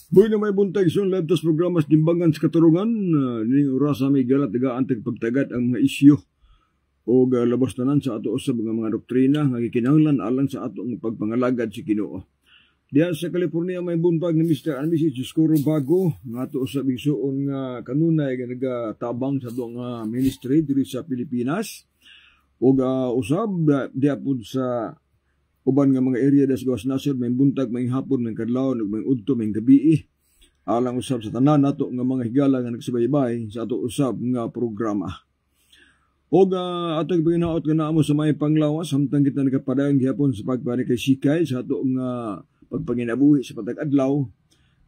Boy na may buntag isang live tas programas dimbangan sa katurungan ning oras sa may galat tagaan pagtagad ang mga isyu o labos tanan sa ato usab nga mga doktrina nga gikinahanglan alang sa ato nga pagpangalagad si Ginoo. Diya sa California may buntag ni Mr. and Mrs. Juscoro Bago nga ato usab igsuon nga kanunay nga nagatabang sa ato nga ministry diri sa Pilipinas o usab diya pud sa uban nga mga area das gawas nasod may buntag may hapon may kadlaw may udto may gabi alang usab sa tanan nato nga mga higala nga nagsubaybay sa ato usab nga programa. Og atong paginaot nga naamo sa may panglawas samtang kita nagapadayon gihapon sa pagpani kay sikay sa ato nga pagpanginabuhi sa patag adlaw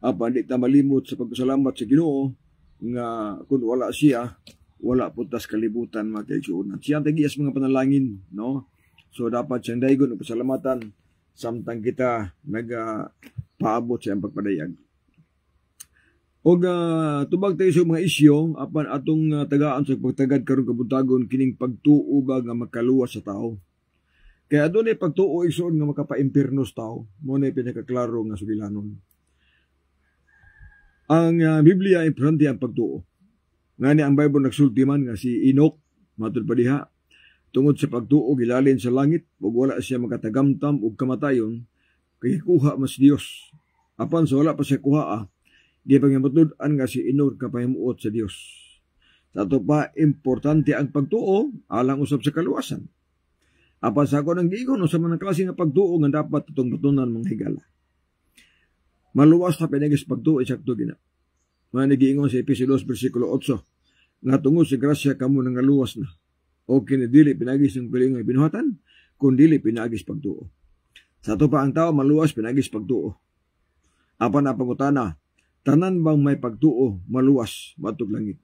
apan di ta malimot sa pagpasalamat sa Ginoo nga kun wala siya wala putas kalibutan magkaigsuonan. Siya tagiyas mga panalangin, no? So dapat siyang daygon og pasalamatan samtang kita nagapaabot sa iyang pagpadayag. Og tubag tayo sa mga isyu apan atong tagaan sa pagtagad karon kabuntagon kining pagtuo ba nga makaluwas sa tao. Kaya adunay pagtuo igsoon nga makapa-impierno sa tao, mo na pinakaklaro nga sugilanon. Ang Biblia ay importante ang pagtuo. Ngani ang Bible nagsulti man nga si Enoch matud pa diha tungod sa pagtuo gilalin sa langit ug wala siya makatagamtam og kamatayon kay kuha mas Dios. Apan sa wala pa siya kuha di pangimatud-an nga si Enoch kapahimuot sa Dios. Sa ato pa importante ang pagtuo alang usab sa kaluwasan. Apan sa ako nang giingon sa mga klase nga pagtuo nga dapat itong batunan mga higala. Maluwas na pinagis pagtuo isakto gina. Mga nagiingon sa Episodos versikulo 8 nga tungod sa grasya kamo nang luwas na. O kinidili pinagis ng pilingon binuhatan, kung dili pinagis pagtuo. Sa ito pa ang tao maluwas pinagis pagtuo. Apan na pangutana, tanan bang may pagtuo maluwas matug langit?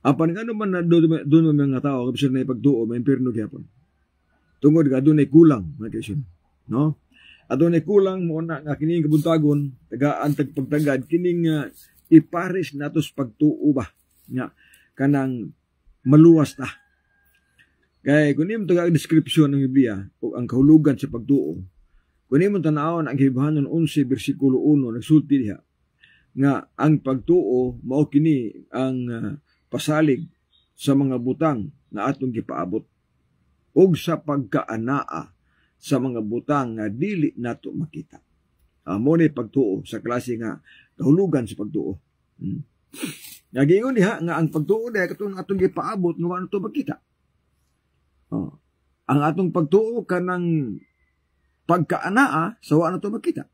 Apan nga naman na doon mga tao kapag na pagtuo may impierno gyapon. Tungod nga doon ay kulang mga kaisun, no? Adunay kulang mo na nga kining kabuntagon tagaan tagpagtagad kining ipares natos pagtuo ba nga kanang maluwas ta. Kaya kung imo taga description ng Biblia o ang kahulugan sa pagtuo, kung imo tan-awon ang Gihabanon 11 bersikulo 1 nagsulti diha nga ang pagtuo mao kini ang pasalig sa mga butang na atong gipaabot ug sa pagkaanaa sa mga butang nga dili nato makita. Amo ni pagtuo sa klase nga kahulugan sa pagtuo. Nagingon diha nga ang pagtuo diha katong atong gipaabot nga wala nato makita. Ang atong pagtuo kanang pagkaanaa sa wa na to makita.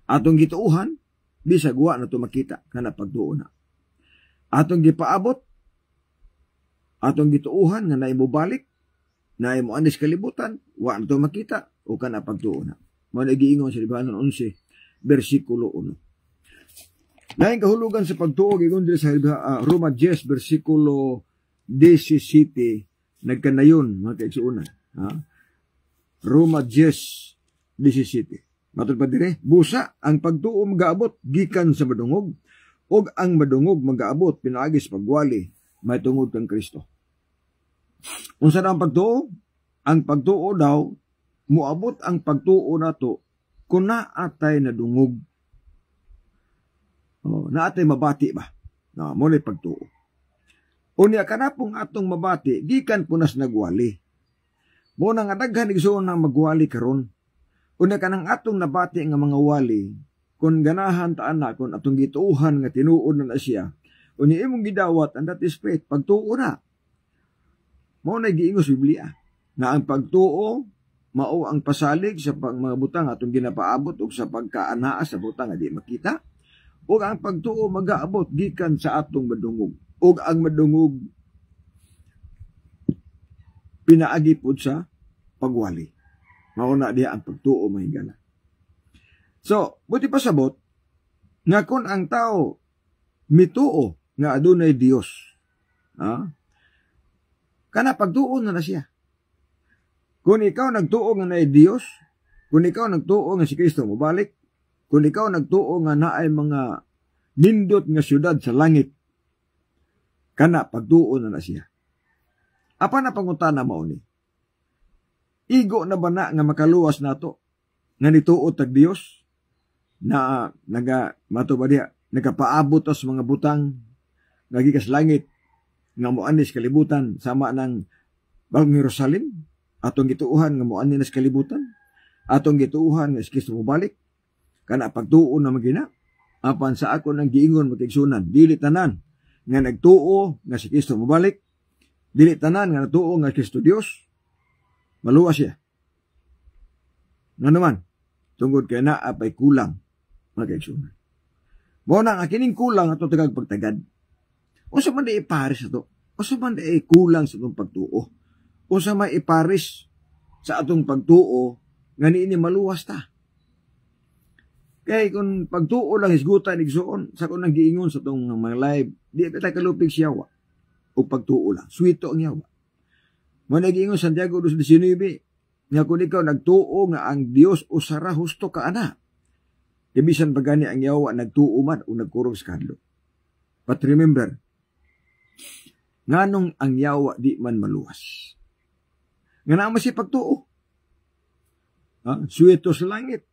Atong gituuhan bisag wa na to makita kana pagtuo na. Atong gipaabot, atong gituuhan nga naay mobalik, naay mo anis kalibutan, wa na to makita o kana pagtuo na. Mao nagiingon sa Gihabanon 11 bersikulo 1. Laing kahulugan sa pagtuo giingon diri sa Roma 10 bersikulo 17 nagkanayon mga kaigsuonan. Roma 10:17. Matod pa dire, busa ang pagtuo magaabot gikan sa madungog ug ang madungog magaabot pinaagis pagwali may tungod kang Kristo. Unsa daw ang pagtuo? Ang pagtuo daw muabot ang pagtuo nato kun naatay nadungog. Naatay mabati ba? Mo ni pagtuo. Unya kanapong atong mabati gikan punas nagwali. Mo nang daghan igsuon nang magwali karon. Unya kanang atong nabati nga mga wali kun ganahan ta ana kun atong gituuhan nga tinuod na siya. Unya imong gidawat and that is faith pagtuo na. Mo na giingos Biblia na ang pagtuo mao ang pasalig sa mga butang atong ginapaabot ug sa pagkaanaa sa butang nga di makita. Ug ang pagtuo magaabot gikan sa atong madungog. Ug ang madungog pinaagi pud sa pagwali. Mao na diha ang pagtuo mahigala. So, buti pasabot nga kun ang tao mituo nga adunay Dios. Kana pagtuo na siya. Kung ikaw nagtuo nga naay Dios, kung ikaw nagtuo nga si Kristo mobalik, kung ikaw nagtuo nga naay mga nindot nga syudad sa langit, kana pagtuo na siya. Apa na pangutana mao ni? Igo na ba na nga makaluwas nato nga nituo tag Dios na nagapaabot sa mga butang nga gikas langit nga moanis kalibutan sama ng Bagong Jerusalem, atong gituuhan nga moanis nas kalibutan, atong gituuhan nga si Kristo mobalik, kana pagtuo na magina. Apan sa ako nang giingon matigsunan, dili tanan nga nagtuo nga si Kristo mobalik, dili tanan nga nagtuo nga Kristo Dios, maluwas siya. Nga naman, tungod kay naa pay kulang matigsunan. Mo na nga kining kulang ato tagag pagtagad. Unsa man di iparis ato? Unsa man di kulang sa atong pagtuo? Unsa may iparis sa atong pagtuo nga niini maluwas ta? Kay kung pagtuo lang isgutan igsuon sa kun nang giingon sa tong mga live, di ta kalupig siya wa. O pagtuo lang, suwito ang yawa. Mo nagiingon Santiago 2:19 nga kung ikaw nagtuo nga ang Dios usara husto ka ana. Bisan pagani ang yawa nagtuo man o nagkurong sa kadlo. But remember, nganong ang yawa di man maluwas. Nga naman si pagtuo. Suwito sa langit.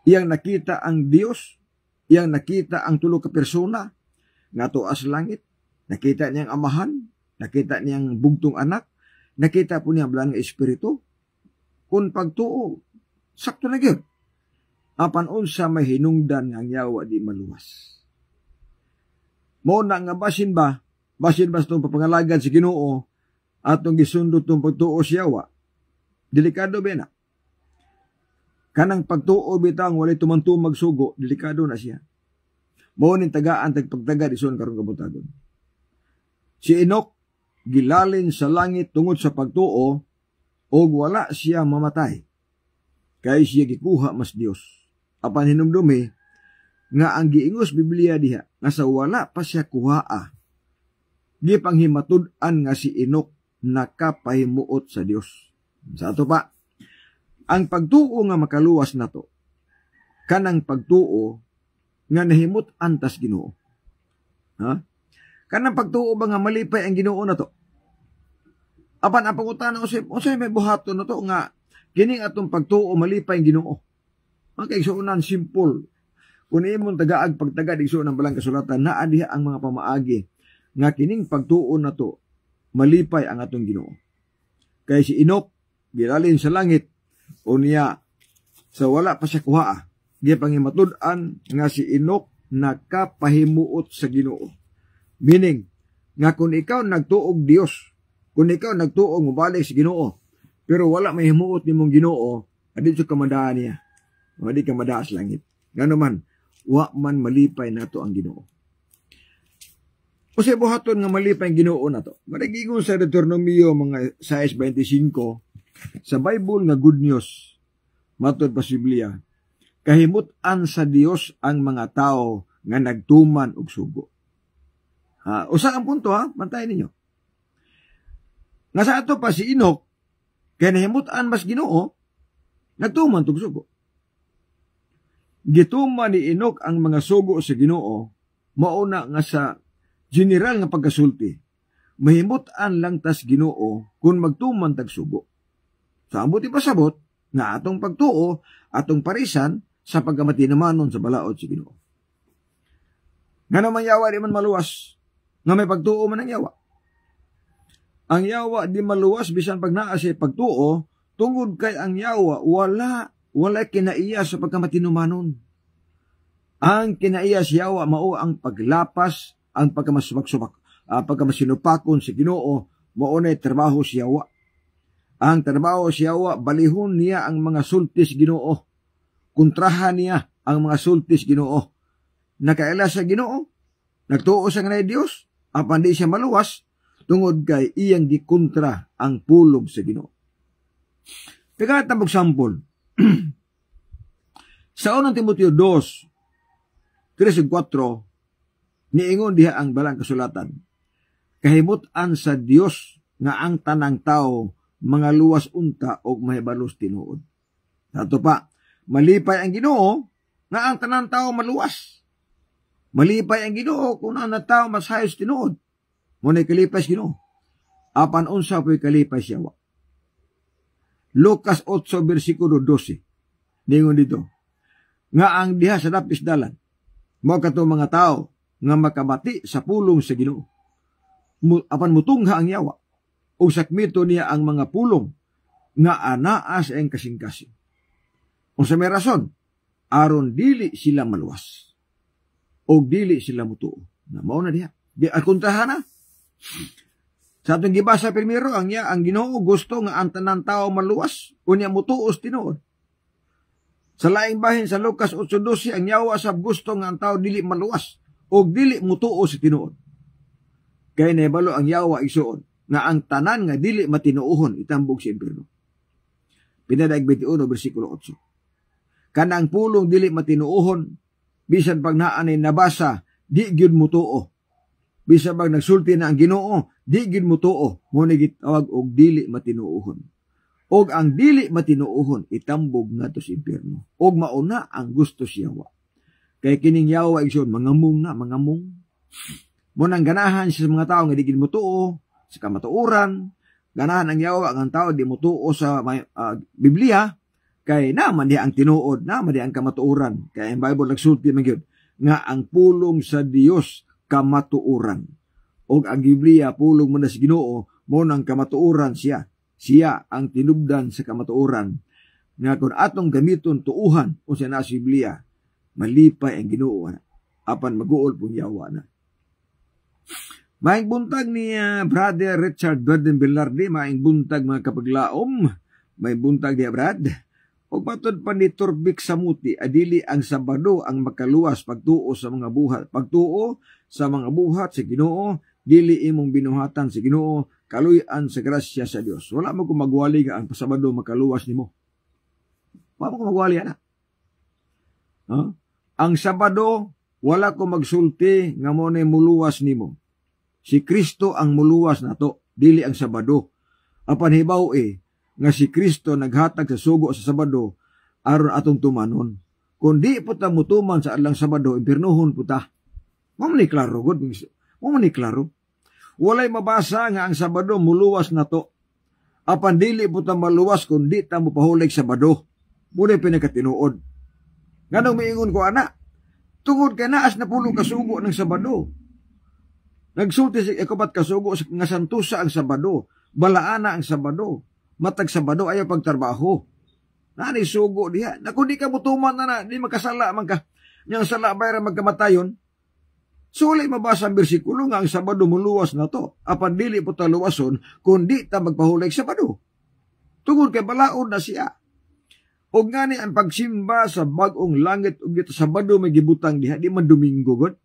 Iyang nakita ang Dios, iyang nakita ang tulo ka persona nga tuwa sa langit, nakita niyang amahan, nakita niyang bugtong anak, nakita po niya ang espiritu. Kung pagtuo, sakto na gyud. Apan unsa may hinungdan nga ang yawa di maluwas. Mo na nga basin ba itong papangalagad si Ginoo atong gisundot tong pagtuo sa yawa, delikado ba na? Kanang pagtuo bitang walay tumantong magsugo, delikado na siya. Mao ning tagaan tagpagtagad ison karon kabutagon. Si Enoch gilalin sa langit tungod sa pagtuo og wala siya mamatay. Kay siya gikuha mas Dios. Apan hinumdumi nga ang giingos Biblia diha nga sa wala pa siya kuhaa. Di panghimatud-an nga si Enoch nakapahimuot sa Dios. Sa ato pa, ang pagtuo nga makaluwas nato, kanang pagtuo nga nahimut antas Ginoo. Kanang pagtuo ba nga malipay ang Ginoo nato? Apan ang pangutana unsay may buhaton nato nga kining atong pagtuo malipay ang Ginoo. Ang kaigsuonan simple. Kung imong tagaag pagtagad igsuon ng balang kasulatan naa diha ang mga pamaagi nga kining pagtuo nato malipay ang atong Ginoo. Kay si Enoch gilalin sa langit unya sa wala pa siya kuhaa. Di pangimatud-an nga si Enoch nakapahimuot sa Ginoo. Meaning nga kung ikaw nagtuog Dios, kung ikaw nagtuog mobalik sa Ginoo, pero wala may himuot nimong Ginoo, adi sa kamadaan niya. Adi kamadaan sa langit. Ngano man, wa man malipay nato ang Ginoo. Kasi buhaton nga malipay ang Ginoo nato. Madagigon sa Deuteronomio mga 6:25 sa Bible nga good news. Matod pa sa Biblia, kahimut-an sa Dios ang mga tao nga nagtuman og sugo. Usa ang punto bantayan ninyo. Nga sa ato pa si Enoch, kaya nahimut-an mas Ginoo, nagtuman og sugo. Gituman ni Enoch ang mga sugo sa Ginoo, mauna nga sa general nga pagkasulti, mahimut-an lang tas Ginoo kung magtuman tag sugo. Sa amot ipasabot nga atong pagtuo, atong parisan sa pagkamati namanon sa balaod si Ginoo. Nga naman yawa di man maluwas, nga may pagtuo man ang yawa. Ang yawa di maluwas bisan pag naa siya pagtuo, tungod kay ang yawa wala kinaiya sa pagkamatinumanon. Ang kinaiya sa yawa mao ang paglapas, ang pagkamasubak-subak, pagkamasinupakon si Ginoo, mao nay trabaho sa yawa. Ang trabaho sa yawa, balihon niya ang mga sultis Ginoo. Kontrahan niya ang mga sultis Ginoo. Nakaila sa Ginoo, nagtuo sa kanay Dios, apan di siya maluwas, tungod kay iyang gikontra ang pulong sa Ginoo. Pagkatapos sampol, sa unang Timoteo 2:3-4, Niingon diha ang balang kasulatan. Kahimut-an sa Dios nga ang tanang tao mga luwas unta o mahibalos tinuod. Ato pa, malipay ang Ginoo nga ang tanang tao maluwas. Malipay ang Ginoo kung ang tao masayos tinuod. Muna'y kalipay sa Ginoo. Apan unsa po'y kalipay siya wa. Lucas 8 versikulo 12. Ningon dito. Nga ang diha sa dapis dalan. Mo kato mga tao nga makabati sa pulong sa Ginoo. Apan mutungha ang yawa. O sakmito niya ang mga pulong nga anaa sa iyang kasing-kasing. O sa may rason, aron dili sila maluwas. O dili sila mutuo. Na mao na diha. Di akuntahan na. Sa atong gibasa primero, ang Ginoo gusto nga ang tanan tao maluwas. Unya mutuos tinuod. Sa laing bahin sa Lucas 8:12, ang yawa sab gusto nga ang tao dili maluwas. O dili mutuo sa tinuod. Kaya naibalo ang yawa isuon nga ang tanan nga dili matinuohon itambog sa impierno. Pinadaig 21 versikulo 8. Kanang pulong dili matinuohon bisan pag naanay nabasa di gyud mutuo. Bisan pag nagsulti na ang Ginoo di gyud mutuo mo ni gitawag og dili matinuohon. Og ang dili matinuohon itambog ngadto sa impierno. Og mauna ang gusto siya wa. Kay kining yawa igsoon mangamong na mangamong. Mo nang ganahan sa mga tao nga di gyud mutuo sa kamatuoran, ganahan ang yawa ang tao di mutuo sa Biblia, kay naman di ang tinuod, naman di ang kamatuoran. Kaya ang Bible nagsulti man gyud nga ang pulong sa Dios kamatuoran. O ang Biblia pulong mo na sa Ginoo, mo nang kamatuoran siya. Siya ang tinubdan sa kamatuoran. Nga kung atong gamiton tuuhan o sa nasa Biblia, malipay ang Ginoo na. Apan maguol pong yawa na. Maing buntag ni Brother Richard Burden Velarde, maing buntag mga kapaglaom, may buntag ni Brad. O patod pa ni Turbik Samuti, adili ang Sabado ang makaluwas pagtuo sa mga buhat. Pagtuo sa mga buhat sa Ginoo, dili imong binuhatan sa Ginoo, kaluyan sa grasya sa Dios. Wala mo kung magwali nga ang Sabado makaluwas nimo. Wala mo kung magwali ana. Ang Sabado, wala ko magsulti nga mo na muluwas nimo. Si Kristo ang muluwas nato, dili ang Sabado. Apan hibaw nga si Kristo naghatag sa sugo sa Sabado aron atong tumanon. Kung di po ta mutuman sa adlang Sabado, impiernohon po ta. Mo man ni klaro gud, mo man ni klaro. Walay mabasa nga ang Sabado muluwas nato. Apan dili po ta maluwas kung di ta mopahulig Sabado. Muna pinakatinuod. Nganong miingon ko ana? Tungod kay naas na pulo ka sugo ng Sabado. Nagsulti si ikapat kasugo nga santusa ang Sabado, balaana ang Sabado, matag Sabado ayaw pagtrabaho. Nani sugo diha, naku di ka mutuman na di makasala man ka, niyang sala bayra magkamatayon. Sulay mabasa ang bersikulo nga ang Sabado muluwas na to, apan dili po ta luwason, kundi ta magpahulig Sabado. Tungod kay balaod na siya. O ngani ang pagsimba sa bagong langit ug dito Sabado may gibutang diha, di man Domingo god.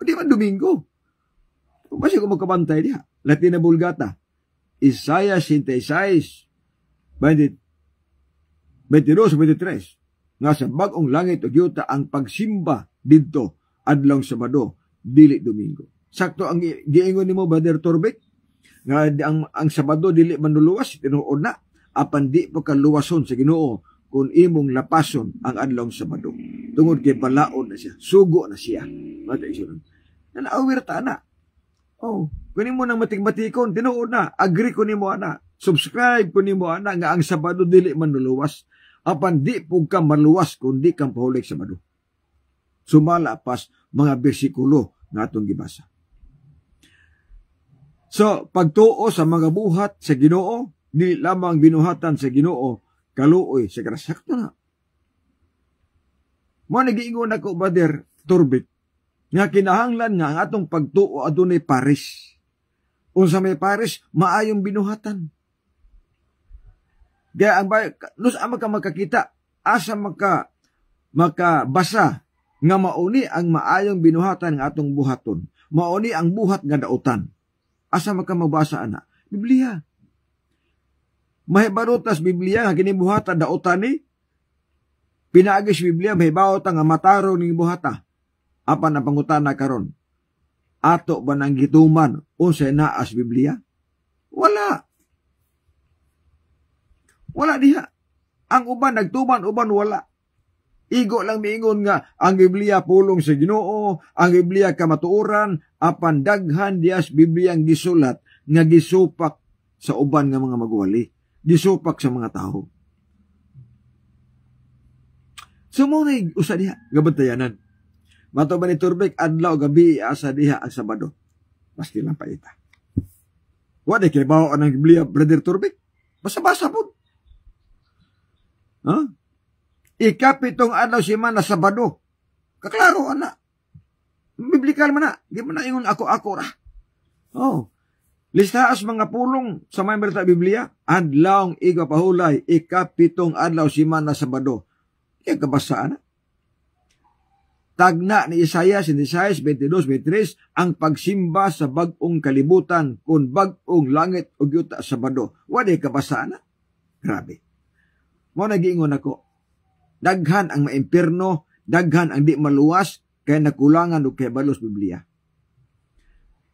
Di man Domingo. Basi ko magkabantay diha. Latina Vulgata. Isaiah 66, 22-23. Nga sa bagong langit o yuta ang pagsimba dito adlaw Sabado, dili Domingo. Sakto ang giingon nimo Brother Torbek nga ang Sabado dili manuluwas tinuod na apan di pa kaluwason sa Ginoo kung imong lapason ang adlaw Sabado. Tungod kay balaod na siya, sugo na siya. Mata isun. Nanaawir ta na. Oh, kunin mo nang matik-matikon, tinuod na, agree ko nimo ana, subscribe ko nimo ana nga ang Sabado dili manuluwas, apan di pug ka maluwas kundi kang pahulig Sabado. Sumala pas mga bersikulo nga atong gibasa. So, pagtuo sa mga buhat sa Ginoo, di lamang binuhatan sa Ginoo, kaluoy sa grasya. Sakto na. Mo nagiingon ako, Brother Turbik, nga kinahanglan nga ang atong pagtuo adunay pares. Unsa may pares, maayong binuhatan. Kaya ang nus ama ka makakita, asa makabasa nga mauni ang maayong binuhatan nga atong buhaton. Mauni ang buhat nga dautan. Asa makamabasa ana? Biblia. Mahibarutas Biblia nga kinibuhata dautan ni pinaagis Biblia mahibaw ta nga mataro ning buhata. Apan ang pangutana karon, ato ba nang gituman unsay naa sa Biblia? Wala. Wala diha. Ang uban nagtuman, uban wala. Igo lang miingon nga ang Biblia pulong sa Ginoo, ang Biblia kamatuoran, apan daghan diha sa Biblia ang gisulat nga gisupak sa uban nga mga magwali, gisupak sa mga tao. Sumunay usa diha gabantayanan. Mato ba ni Turbek adlaw gabi asa diha ang Sabado. Basti lang paita. Wa de kay bawo ang Biblia, Brother Turbek. Basa-basa pud. Ha? Ikapitong adlaw semana Sabado. Kaklaro ana. Biblikal man na. Di man na ingon ako-ako ra. Oh. Listaas mga pulong sa may berita Biblia. Adlawng igapahulay. Ikapitong adlaw semana Sabado. Iya kabasaan na. Tagna ni Isaias 22:23 ang pagsimba sa bag-ong kalibutan kung bag-ong langit o yuta Sabado. Wala kabasaan na. Grabe. Mo nagiingon ako. Daghan ang maimpirno, daghan ang di maluwas, kaya nakulangan o kay balos Biblia.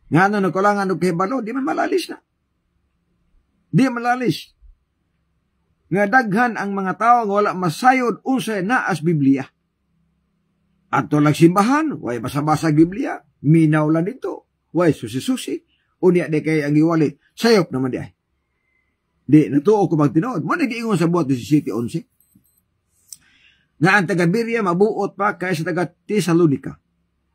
Nga nakulangan o kay balo, di man malalis na. Di malalis. Nga daghan ang mga tao nga wala masayod unsay naas Biblia. Ato lang simbahan, way basa-basa Biblia, minaw lang dito, way susi-susi, unya de kay ang iwali, sayop naman di ay. Di, natuo ko magtinood, mo nagiingon sa buhat 17:11. Nga ang taga-Berea mabuot pa kaya sa taga-Tesalonika.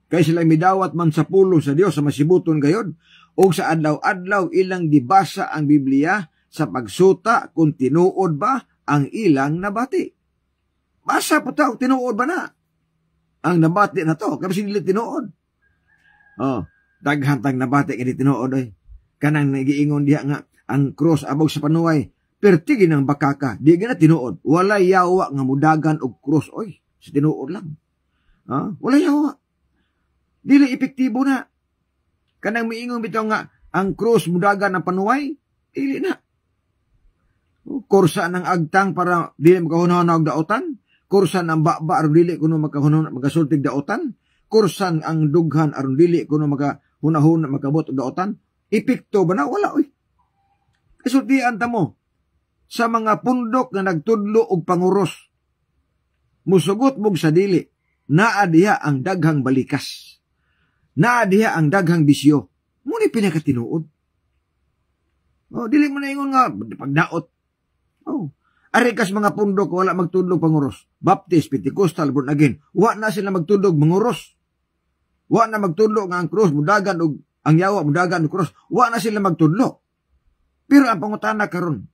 Kaya sila midawat man sa pulong sa Dios sa masibuton gayod, o sa adlaw-adlaw ilang gibasa ang Biblia, sa pagsuta kung tinuod ba ang ilang nabati. Basa po ta, tinuod ba na? Ang nabati na to, kasi nila tinuod. Oh, daghantang nabati kaya tinuod ay. Kanang nagiingon diha nga, ang cross abog sa panuway, pertigin ng bakaka, di gina tinuod. Wala yawa nga mudagan og cross, oy, sa tinuod lang. Wala yawa. Dili epektibo na. Kanang miingon bitaw nga, ang cross mudagan ng panuway, dili na. Kursa ng agtang para dili makahunahon og daotan, kursan ang baba aron dili kuno magasultig daotan, kursan ang dughan aron dili kuno magahunahon makabot og daotan. Epekto ba na? Wala oy. Kasultian ta mo sa mga pundok nga nagtudlo og panguros. Musugot mog sa dili, naa diha ang daghang balikas. Naa diha ang daghang bisyo. Muni pinakatinuod. Oh, dili mo na ingon nga pagdaot. Oh, arikas mga pundok wala magtudlog panguros. Baptist, Pentecostal, born again. Wa na sila magtudlog manguros. Wa na magtudlog nga ang cross mudagan og ang yawa mudagan og cross. Wa na sila magtudlo. Pero ang pangutana karon,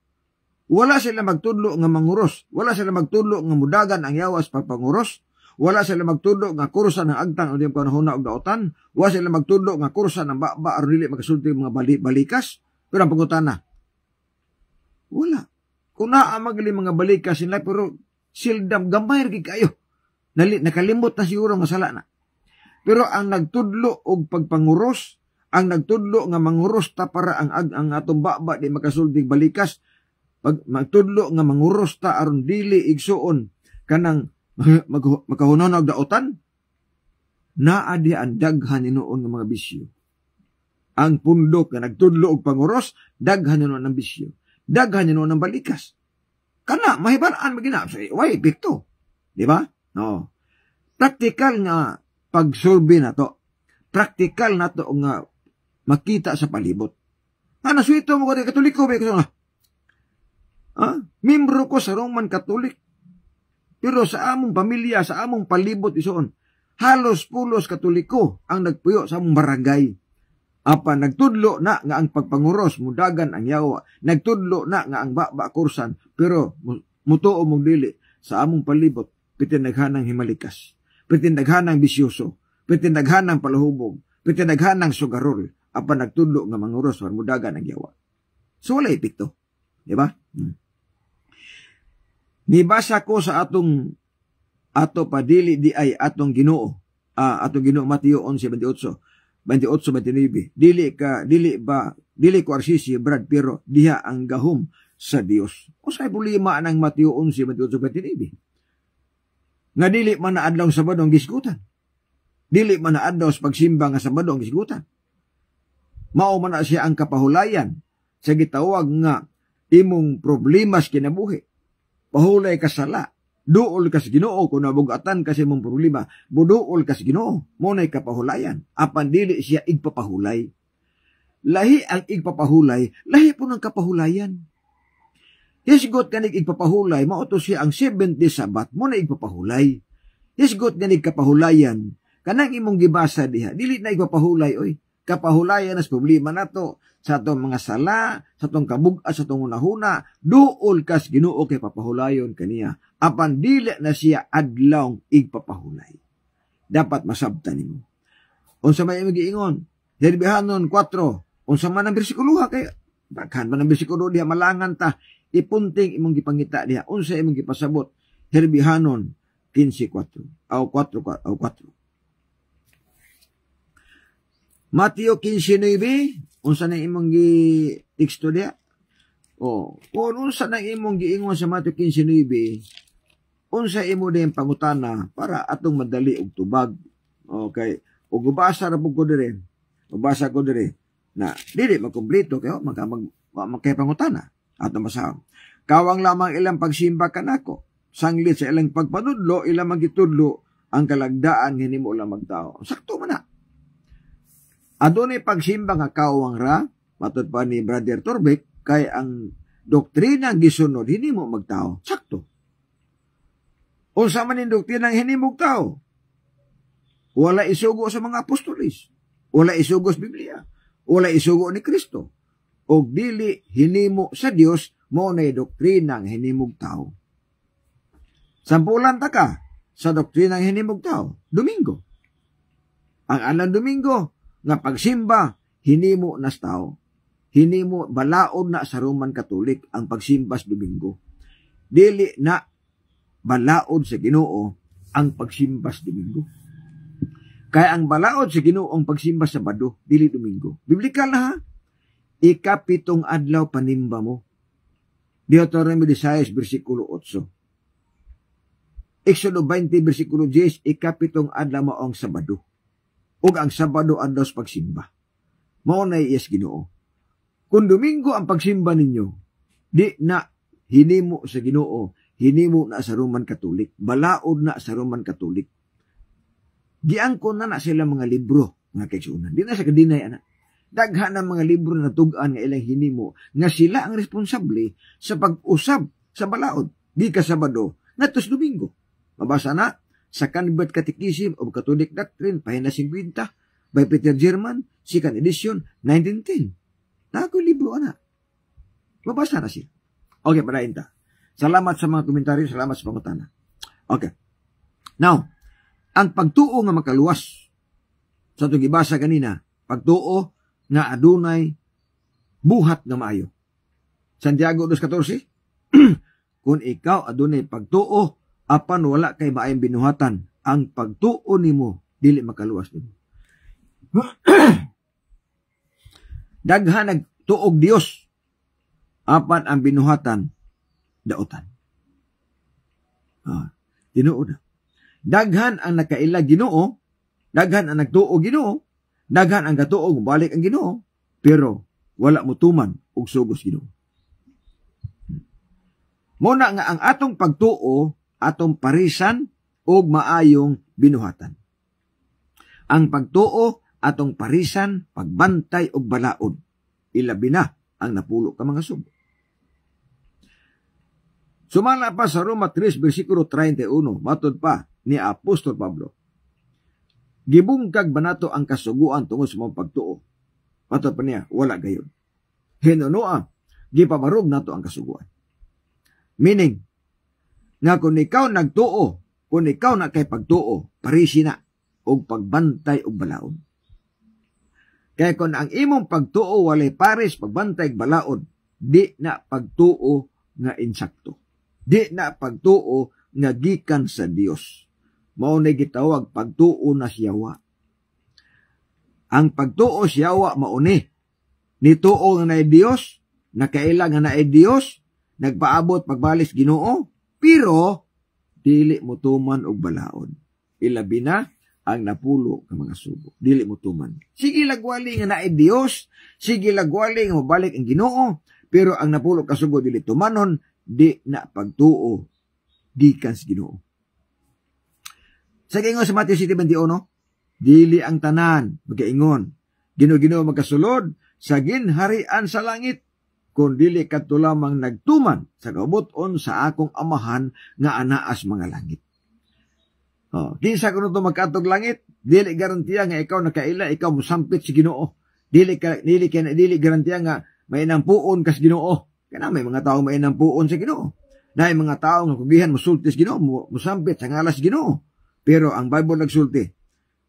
wala sila magtudlo nga manguros. Wala sila magtudlo nga mudagan ang yawa sa pagpanguros. Wala sila magtudlo nga kursa ng agtang o di panahona og daotan. Wala sila magtudlo nga kursa ng baba aron dili makasulti mga balikas. Pero ang pangutana, wala. Kung naamagli mga balikas sila, pero sildam gamay rin kayo. Nakalimot na siguro masala na. Pero ang nagtudlo og pagpanguros, ang nagtudlo nga manguros ta para ang atong baba di makasulting balikas, pag magtudlo nga manguros ta aron dili igsuon kanang makahunon og daotan, naa di ang daghan inoon nga mga bisyo. Ang pundok nga nagtudlo og panguros, daghan inoon ang bisyo. Daghan nyo ng balikas. Kana, mahibaraan maginap sa way, epekto. Di ba? No. Praktikal nga pagsurvey na to. Praktikal na to nga makita sa palibot. Naswito mo ko rin katoliko. Membro ko sa Roman Catholic. Pero sa among pamilya, sa among palibot isoon, halos pulos katoliko ang nagpuyo sa among barangay. Apa nagtudlo na nga ang pagpanguros mudagan ang yawa, nagtudlo na nga ang baba kursan, pero mutuo mong dili sa among palibot pitinaghanang himalikas, pitinaghanang bisyoso, pitinaghanang palahubog, pitinaghanang sugarol, apa nagtudlo nga manguros mudagan ang yawa. So wala epekto, di ba? Nibasa ko sa ato padili di ay atong Ginoo, atong Ginoo Mateo 11:28. 28-29, dili ko arsisi, Brad, pero diha ang gahom sa Dios. O sa problema ng Mateo 11:28-29. Nga dili man na adlaw Sabado ang gisgutan. Dili man na adlaw sa pagsimba nga Sabado ang gisgutan. Mao man na siya ang kapahulayan sa gitawag nga imong problema sa kinabuhi. Pahulay ka sala. Duol ka sa Ginoo kung nabugatan kasi mong problema. Buduol ka sa Ginoo. Muna'y kapahulayan. Apan dili siya igpapahulay. Lahi ang igpapahulay, lahi po ng kapahulayan. Hisgot kanig igpapahulay, mauto siya ang 70 Sabat, muna igpapahulay. Hisgot kanig kapahulayan, kanang imong gibasa diha, dili na igpapahulay, oy. Kapahulayan as problema nato sa atong mga sala, sa atong kabuga, sa atong unahuna, duol kas Ginoo kay papahulayon kaniya. Apan dili na siya adlaw igpapahulay. Dapat masabtan nimo. Unsa may imong giingon? Herbihanon 4. Unsa man ang bersikulo kay daghan man ang bersikulo diha malangan ta ipunting imong gipangita diha. Unsa imong gipasabot? Herbihanon 15:4 aw 4 aw 4. Mateo 15:9, unsa na imong gi-teksto diha? Kung unsa na imong giingon sa Mateo 15:9, unsa imo din pangutana para atong madali og tubag. Okay, ug ubasa ra pud ko dire. Ubasa ko dire na dili makumpleto kayo magkay pangutana atong basahon. Kawang lamang ilang pagsimba kanako. Sanglit sa ilang pagpanudlo, ilang magitudlo ang kalagdaan hinimo lang magtao. Sakto man na. Adunay pagsimba nga kawang ra, matud pa ni Brother Torbek, kay ang doktrina gisunod hinimo magtao. Sakto. Unsa man ning doktrina hinimo magtao? Wala isugo sa mga apostolis. Wala isugo sa Biblia. Wala isugo ni Kristo. O dili hinimo sa Dios mo na doktrina nga hinimo magtao. Sampulan ta ka sa doktrina nga hinimo magtao. Domingo. Ang alang Domingo nga pagsimba hinimo nas tao. Hinimo balaod na sa Roman Katolik ang pagsimba sa Domingo. Dili na balaod sa Ginoo ang pagsimba sa Domingo. Kaya ang balaod sa Ginoo ang pagsimba sa Sabado, dili Domingo. Biblikal na ha. Ikapitong adlaw panimba mo. Deuteronomy 16 bersikulo 8. Exodo 20 bersikulo 10, ikapitong adlaw mo ang Sabado. Ug ang Sabado adlaw sa pagsimba. Mao na iyas Ginoo. Kung Domingo ang pagsimba ninyo, di na hinimo sa Ginoo, hinimo na sa Roman Katolik, balaod na sa Roman Katolik. Giangkon na sila mga libro nga kaigsuonan. Di na sa kadinay ana. Daghan ang mga libro na tugan nga ilang hinimo nga sila ang responsable sa pag-usab sa balaod di ka Sabado ngadto sa Domingo. Mabasa na sa Convert Catechism of Catholic Doctrine pahina 50 by Peter German, second edition 1910. Nakoy libro ana. Mabasa na siya. Okay, padayon ta. Salamat sa mga komentaryo, salamat sa pangutana. Okay. Now, ang pagtuo nga makaluwas sa itong ibasa kanina, pagtuo nga adunay buhat nga maayo. Santiago 2:14, kung ikaw adunay pagtuo, apan wala kay maayong binuhatan, ang pagtuo nimo dili makaluwas nimo. Daghan nagtuog Dios, apan ang binuhatan daotan. Tinuod na. Daghan ang nakaila Ginoo, daghan ang nagtuo Ginoo, daghan ang katuog balik ang Ginoo, pero wala mutuman og sugos Ginoo. Muna nga ang atong pagtuo, atong parisan og maayong binuhatan. Ang pagtuo, atong parisan, pagbantay og balaod, ilabi na ang napulo ka mga sugo. Sumala pa sa Roma 3, versikulo 31, matod pa ni Apostol Pablo. Gibungkag ba nato ang kasuguan tungod sa mga pagtuo? Matod pa niya, wala gayon. Hinunoa, gipamarog nato ang kasuguan. Meaning, nga kung ikaw nagtuo, kung ikaw na kay pagtuo, parisi na, og pagbantay og balaod. Kaya kung ang imong pagtuo walay pares pagbantay og balaod, di na pagtuo nga insakto. Di na pagtuo nga gikan sa Dios. Mao na gitawag pagtuo na siyawa. Ang pagtuo siyawa mao ni nituo nga naay Dios, nakailang nga naay Dios, nagpaabot pagbalis Ginoo, pero dili motuman og balaod. Ilabi na ang napulo ka mga sugo. Dili mo tuman. Sige lagwali nga naay Dios, sige lagwali nga mabalik ang Ginoo, pero ang napulo ka sugo dili tumanon, di na pagtuo gikan sa Ginoo. Sa gingon sa Mateo 7:21, dili ang tanan magaingon, Ginoo magkasulod sa ginharian sa langit, kung dili kadto lamang nagtuman sa kabuton sa akong amahan nga anaas mga langit. Kinsa kuno to magkatog langit, dili garantiya nga ikaw nakaila, ikaw mosampit si Ginoo. Dili garantiya nga may nampuon kas Ginoo. Kana may mga tawo may nampuon sa Ginoo. Naay mga tawo nga kugihan mosulti sa Ginoo, mosampit sa ngalas Ginoo. Pero ang Bible nagsulti,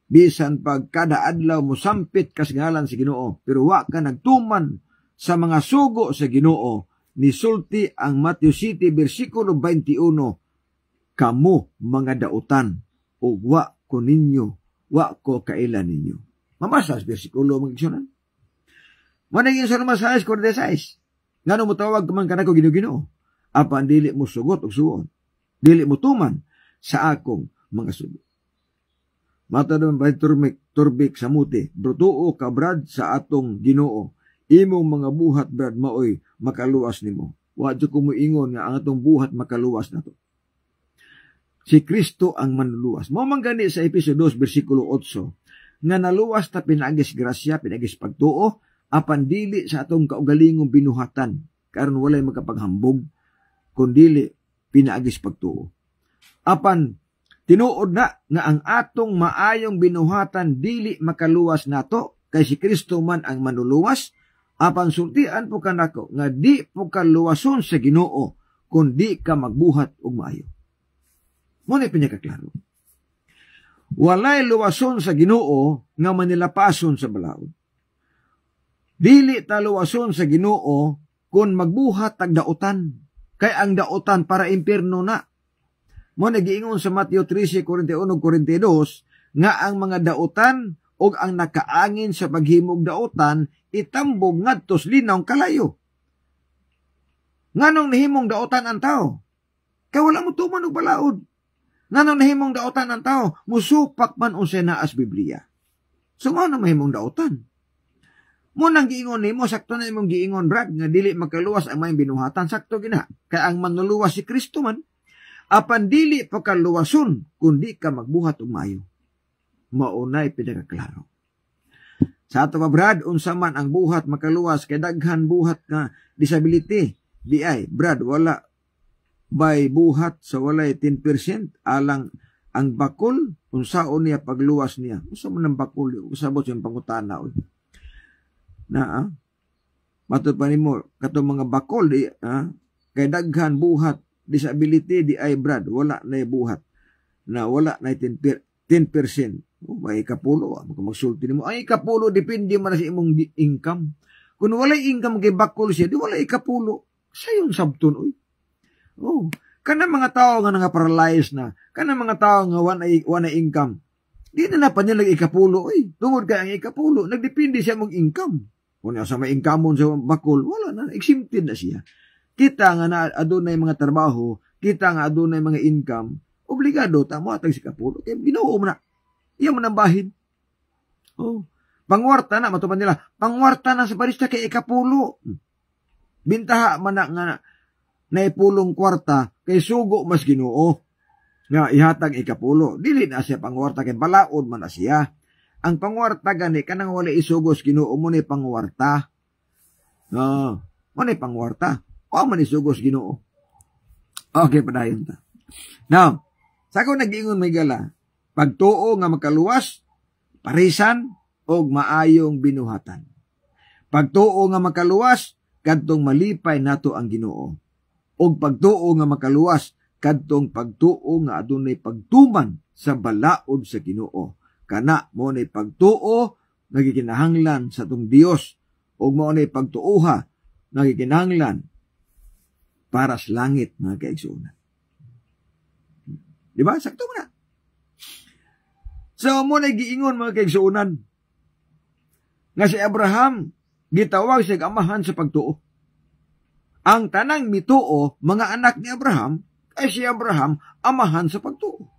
bisan pag kada adlaw mosampit kas ngalan si Ginoo, pero wa ka nagtuman sa mga sugo sa Ginoo, nisulti ang Mateo 7:21, kamo mga dautan, o wa ko ninyo, wa ko kailan ninyo. Mamasas, versikulo mga igsunan. Managing sa namasas, 46. Ngano mo tawag man ka na ko Ginoo? Apan dili mo sugot o suon. Dili mo tuman sa akong mga sugo. Mata naman ba turbik sa muti, brutuo ka brad sa atong Ginoo. Imong mga buhat brad maoy makaluwas nimo. Wa jud ko moingon nga ang atong buhat makaluwas nato. Si Kristo ang manluluwas. Mao man gani sa Efeso 2:8 nga naluwas ta pinagis grasya, pinagis pagtuo, apan dili sa atong kaugalingong binuhatan, karon walay magapaghambog kundili pinaagis pagtuo. Apan tinuod na nga ang atong maayong binuhatan dili makaluwas nato, kay si Kristo man ang manluluwas. Apan sultian po kanako nga di po ka luwason sa Ginoo kung di ka magbuhat og maayo. Muna pinakaklaro. Walay luwason sa Ginoo nga manilapason sa balaod. Dili ta luwason sa Ginoo kung magbuhat tag dautan, kay ang dautan para impierno na. Muna giingon sa Mateo 13:41-42 nga ang mga dautan og ang nakaangin sa paghimog dautan itambog ngadto sa linaw kalayo. Nganong nahimong dautan ang tao? Kay wala mo tuman og balaod. Nganong nahimong dautan ang tao? Musupak man unsay naa sa Biblia. So ngano mahimong dautan? Munang giingon nimo, sakto na imong giingon brad nga dili makaluwas ang may binuhatan, sakto gina. Kay ang manluluwas si Kristo man, apan dili pa kaluwason kundi ka magbuhat og maayo. Maunay pinakaklaro. Sa ato pa brad, unsa man ang buhat makaluwas, kay daghan buhat nga disability. Di ay, brad, wala by buhat sa walay 10%, alang ang bakol, unsaon niya pagluwas niya. Unsa man ang bakol, usabot yung pangutana. Matod pa nimo, katong mga bakol, kay daghan buhat, disability, di ay brad, wala na buhat. Na wala na 10%. May kapulo, magsulti nimo. Ay kapulo, depende man sa imong income. Kung walay income kay bakol siya, di walay kapulo. Sayon sabton, oy. Kana mga tao nga nga-paralyzed na, kana mga tao nga wana income, di na napanyalag ikapulo, oy. Tungod kay ang ikapulo, nagdepende siya mong income. Kung sa may income sa bakol, wala na, exempted na siya. Kita nga na adunay mga trabaho, kita nga adunay mga income, obligado tamo atag si kapulo. Kaya Ginoo mo na. Iya mo nang bahin. Pangwarta na, matupan nila. Pangwarta na sa barista kay ikapulo. Bintaha man na naipulong kwarta kay sugo mas Ginoo. Nga ihatag ikapulo. Dili na siya pangwarta kay balaod man na siya. Ang pangwarta gani kanang wala isugos Ginoo mo ni pangwarta. Mo ni pangwarta. O man isugos Ginoo. Okay, padayon ta. Now, sa ako nag-ingon may gala, pagtuo nga makaluwas, parisan, og maayong binuhatan. Pagtuo nga makaluwas, kadtong malipay nato ang Ginoo. Og pagtuo nga makaluwas, kadtong pagtuo nga adunay pagtuman sa balaod sa Ginoo. Kana mo ni pagtuo nagikinahanglan sa tong Dios, og mo ni pagtuoha nagikinahanglan para sa langit, mga kaigsuonan. Di ba? Sakto mo na. So, mo na giingon, mga kaigsuonan, nga si Abraham, gitawag siya amahan sa pagtuo. Ang tanang mituo, mga anak ni Abraham, ay si Abraham, amahan sa pagtuo.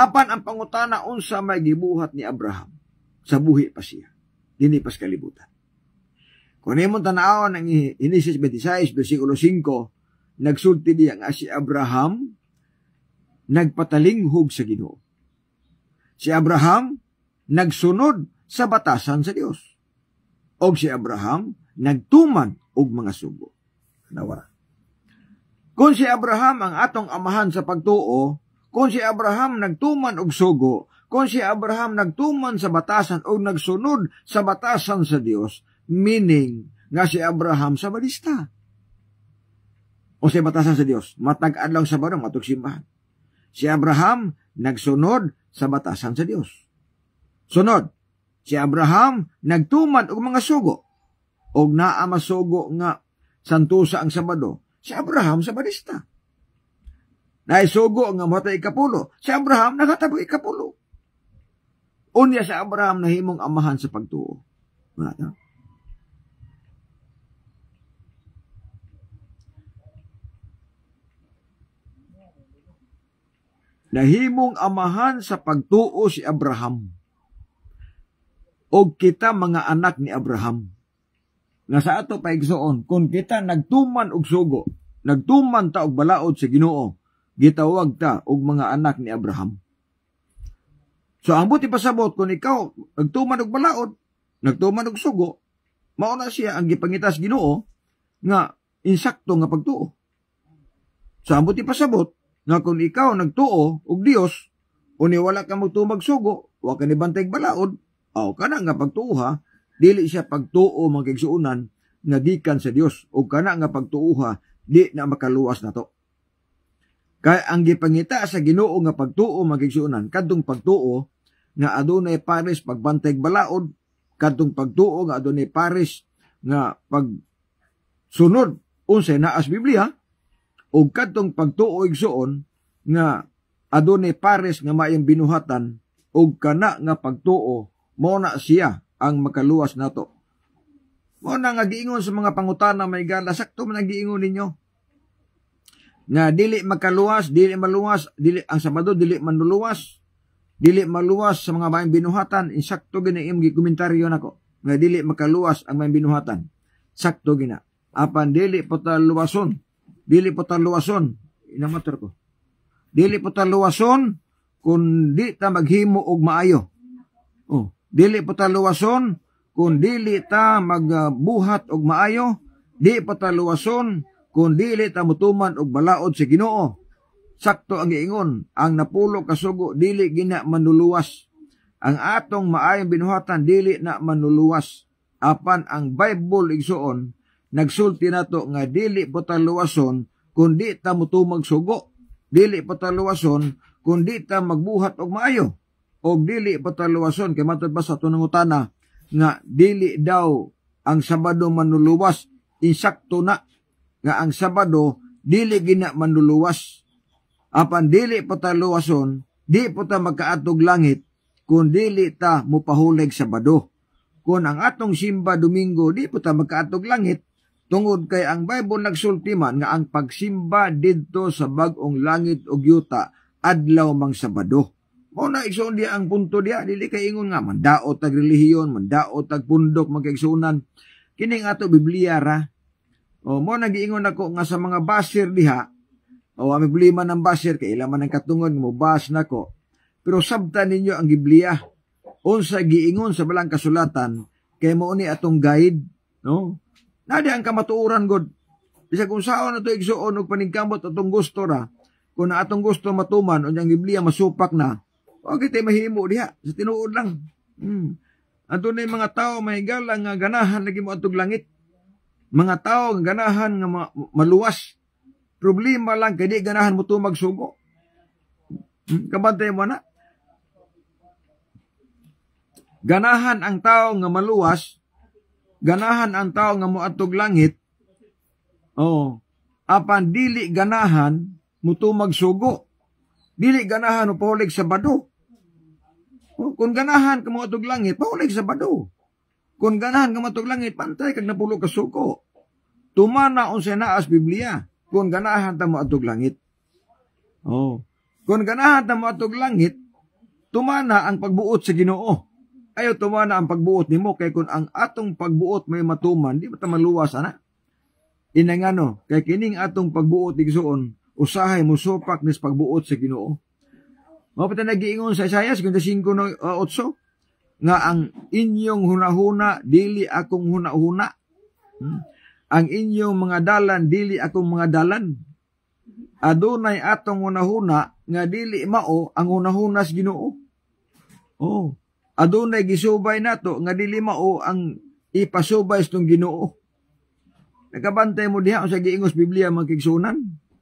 Apan ang pangutana unsa may gibuhat ni Abraham sa buhi pa siya. Dini pas kalibutan. Kung imong tan-awon ang Genesis 26 bersikulo 5, nagsulti diya nga si Abraham nagpatalinghog sa Ginoo. Si Abraham nagsunod sa batasan sa Dios. Og si Abraham nagtuman og mga sugo. Nawa. Kung si Abraham ang atong amahan sa pagtuo, kung si Abraham nagtuman og sugo, kung si Abraham nagtuman sa batasan o nagsunod sa batasan sa Dios, meaning nga si Abraham sa balista. O sa batasan sa Dios, matag-adlaw sa barong matug simbahan. Si Abraham nagsunod sa batasan sa Dios. Sunod, si Abraham nagtuman og mga sugo. Og naa masugo nga santusa ang Sabado, si Abraham sa balista. Naisugo nga matay ikapulo, si Abraham nakatabo ikapulo. Unya sa Abraham nahimong amahan sa pagtuo. Wala. Nahimong amahan sa pagtuo si Abraham. Og kita mga anak ni Abraham. Nga sa ato paigsoon, kung kita nagtuman og sugo, nagtuman ta og balaod sa Ginoo, gitawag ta og mga anak ni Abraham. So ang buti pasabot kung ikaw nagtuman og balaod, nagtuman og sugo, mao na siya ang gipangitas Ginoo nga insakto nga pagtuo. So ang buti pasabot nga kung ikaw nagtuo og Dios, uni wala ka magtumag sugo, wa ka ni bantay balaod, aw kana nga pagtuuha, dili siya pagtuo magigsuunan nga gikan sa Dios, o kana nga pagtuuha di na makaluwas nato. Kay ang gipangita sa Ginoo nga pagtuo magigsuunan kadtong pagtuo nga adunay pares pagbantay balaod, kadtong pagtuo nga adunay pares nga pagsunod unsay naas Biblia, o kadtong pagtuo igsuon nga adunay pares nga maayong binuhatan, o kana nga pagtuo mo na siya ang makaluwas nato. Mo na nga giingon sa mga pangutana may gala, sakto man ang giingon ninyo. Nga dili makaluwas, dili maluwas, dili ang Sabado dili manuluwas, dili maluwas sa mga maayong binuhatan, insakto gina imong gikomentaryo nako. Nga dili makaluwas ang maayong binuhatan. Sakto gina. Apan dili po ta luwason. Dili po ta luwason. Inamator ko. Dili po ta luwason kung di ta maghimo og maayo. Oh, dili po ta luwason kung dili ta magbuhat og maayo. Di po ta luwason kung dili ta mutuman og balaod sa Ginoo. Sakto ang giingon, ang napulo kasugo dili gina manuluwas. Ang atong maayong binuhatan dili na manuluwas. Apan ang Bible igsuon nagsulti nato nga dili po ta luwason kung di ta mutumag sugo. Dili po ta luwason kung di ta magbuhat og maayo. O dili po ta luwason kay matud ba sa tunangutana nga dili daw ang Sabado manuluwas. Insakto na nga ang Sabado dili gina manuluwas. Apan dili po ta luwason, di po ta magkaatog langit kung dili ta mupahulig Sabado. Kung ang atong simba Domingo di po ta magkaatog langit, tungod kay ang Bible nagsulti man nga ang pagsimba didto sa bag-ong langit ug yuta adlaw mang Sabado. Mo na igsoon dia ang punto dia, dili kay ingon nga mandaot tag relihiyon, mandaot tag pundok magkaigsunan. Kining ato Biblia ra. O mo nagiingon ako nga sa mga basir diha, o ang problema ng basir kay ila man ang katungod mo bas nako. Pero sabtan ninyo ang Biblia. Unsa giingon sa balang kasulatan kay mao ni atong guide, no? Nadi ang kamatuoran god. Bisag kung saon ato igsuon og paningkamot atong gusto ra, kung atong gusto matuman unyang Biblia masupak na, okay tayo mahimo diha, sa tinuod lang. Ato na yung mga tao may galang nga ganahan lagi mo atong langit. Mga tao nga ganahan nga maluwas. Problema lang kay di ganahan mo tumag sugo. Kabantay mo na. Ganahan ang tao nga maluwas, ganahan ang tao nga moatog langit, apan dili ganahan mutumag sugo. Dili ganahan mo pahulig Sabado. Kung ganahan ka moatog langit, pahulig Sabado. Kung ganahan ka moatog langit, pantay kag napulo ka sugo. Tumana unsay naas Biblia. Kung ganahan ta moatog langit. Kung ganahan ta moatog langit, tumana ang pagbuot sa Ginoo. Ayaw tumana ang pagbuot nimo kay kun ang atong pagbuot may matuman, di ba ta maluwas ana? Inangano, kay kining atong pagbuot igsuon, usahay mo supak nis pagbuot sa Ginoo. Mao pa ta nagiingon sa Isaiah 55:8 nga ang inyong hunahuna dili akong hunahuna. Ang inyong mga dalan dili akong mga dalan. Adunay atong hunahuna nga dili mao ang hunahuna sa Ginoo. Oh, adunay gisubay nato nga dili mao ang ipasubay sa Ginoo. Nakabantay mo diha sa giingos Biblia magkigsunan.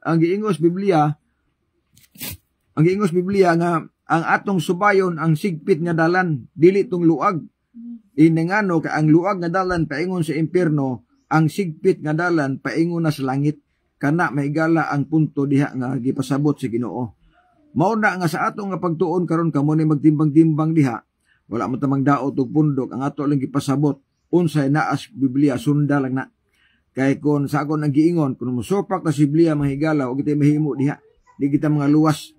Ang giingos Biblia nga ang atong subayon ang sigpit nga dalan, dili tong luag. Inengano ka ang luag nga dalan paingon sa impierno, ang sigpit nga dalan paingon na sa langit. Kana mahigala ang punto diha nga gipasabot sa Ginoo. Mao na nga sa atong nga pagtuon karon kamo ni magtimbang-timbang diha. Wala man tamang daot ug pundok, ang ato lang gipasabot unsay naa sa Biblia sunda lang na. Kay kon sa akon ang giingon, kung musupak na si Biblia mahigala, o kita mahimo diha. Di kita mga luwas.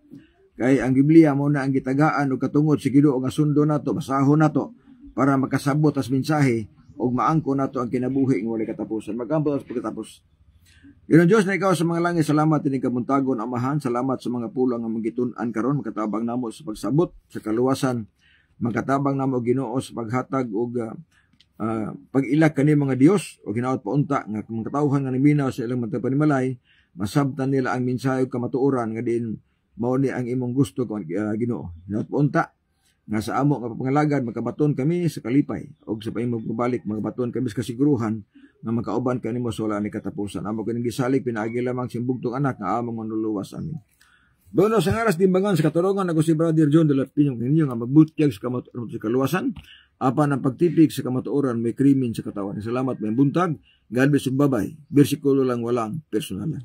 Kay ang Biblia mo na ang gitagaan o katungod si Ginoo nga sundo nato, basahon nato, para makasabot as mensahe, o maangko nato ang kinabuhi ng walay katapusan. Magambot as pagkatapos. Ginoo Dios na ikaw sa mga langit, salamat ining kabuntagon, Amahan, salamat sa mga pulang nga magitun-an karon, makatabang namo sa pagsabot, sa kaluwasan, makatabang namo Ginoo sa paghatag og pag-ilak kani mga Dios o ginaot paunta nga kung katawhan nga niminaw sa ilang mga panimalay, masabtan nila ang mensahe ug kamatuoran nga din mao ni ang imong gusto kung Ginoo. Ginaot paunta nga sa amo nga pangalagad makabaton kami sa kalipay og sa paimong pabalik magabaton kami sa kasiguruhan nga makauban kanimo sa wala ni katapusan. Amo kining gisalig pinaagi lamang simbugtong anak nga among manluluwas amin. Dono sa ngaras timbangan sa katulungan ako si Brother John de la Pinyong ninyo nga magbutyag sa kamatuoran sa kaluwasan apan ang pagtipik sa kamatuoran may krimen sa katawan. Salamat may buntag. God bless ug babay. Bersikulo lang walang personalan.